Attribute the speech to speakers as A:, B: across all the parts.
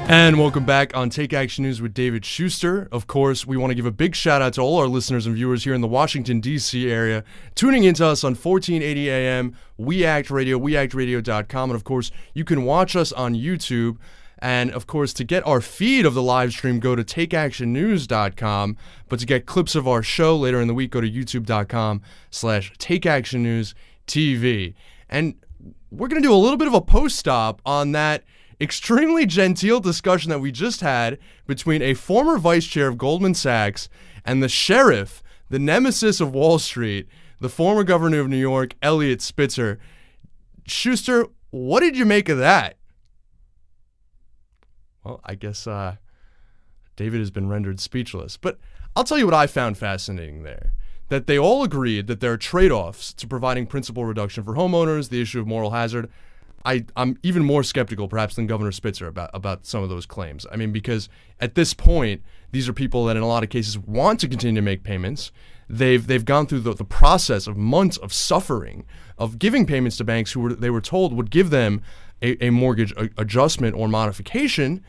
A: And welcome back on Take Action News with David Shuster. Of course, we want to give a big shout out to all our listeners and viewers here in the Washington, D.C. area, tuning into us on 1480 AM, We Act Radio, weactradio.com. And of course, you can watch us on YouTube. And of course, to get our feed of the live stream, go to takeactionnews.com. But to get clips of our show later in the week, go to youtube.com/takeactionnewstv. And we're going to do a little bit of a post-stop on that extremely genteel discussion that we just had between a former vice chair of Goldman Sachs and the sheriff, the nemesis of Wall Street, the former governor of New York, Eliot Spitzer. Schuster, what did you make of that? Well, I guess David has been rendered speechless. But I'll tell you what I found fascinating there. That they all agreed that there are trade-offs to providing principal reduction for homeowners, the issue of moral hazard. I'm even more skeptical, perhaps, than Governor Spitzer about some of those claims. I mean, because at this point, these are people that in a lot of cases want to continue to make payments. They've gone through the process of months of suffering, of giving payments to banks who they were told would give them a mortgage adjustment or modification,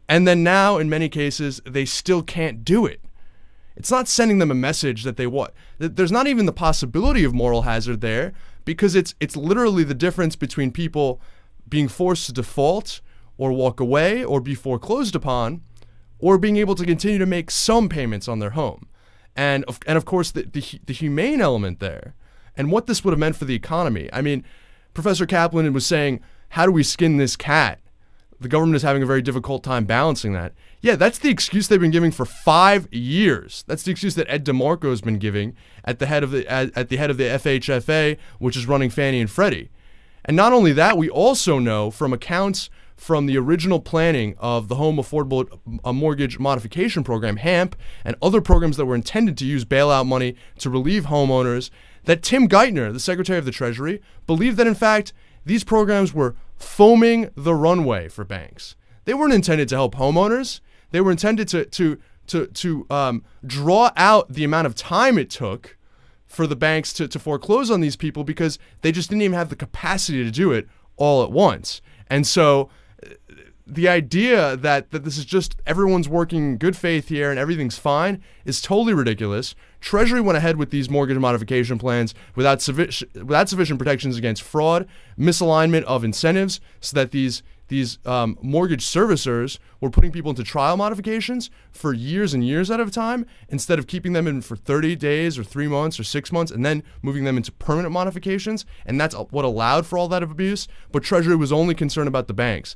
A: and then now, in many cases, they still can't do it. It's not sending them a message that they want. There's not even the possibility of moral hazard there, because it's literally the difference between people being forced to default or walk away or be foreclosed upon, or being able to continue to make some payments on their home. And of course, the humane element there, and what this would have meant for the economy. I mean, Professor Kaplan was saying, how do we skin this cat? The government is having a very difficult time balancing that. Yeah, that's the excuse they've been giving for 5 years. That's the excuse that Ed DeMarco has been giving at the head of the FHFA, which is running Fannie and Freddie. And not only that, we also know from accounts from the original planning of the Home Affordable Mortgage Modification Program, HAMP, and other programs that were intended to use bailout money to relieve homeowners, that Tim Geithner, the Secretary of the Treasury, believed that in fact these programs were foaming the runway for banks. They weren't intended to help homeowners. They were intended to draw out the amount of time it took for the banks to foreclose on these people, because they just didn't even have the capacity to do it all at once. And so the idea that this is just everyone's working in good faith here and everything's fine is totally ridiculous. Treasury went ahead with these mortgage modification plans without sufficient protections against fraud, misalignment of incentives, so that these mortgage servicers were putting people into trial modifications for years and years at a time, instead of keeping them in for 30 days or 3 months or 6 months and then moving them into permanent modifications. And that's what allowed for all that abuse. But Treasury was only concerned about the banks.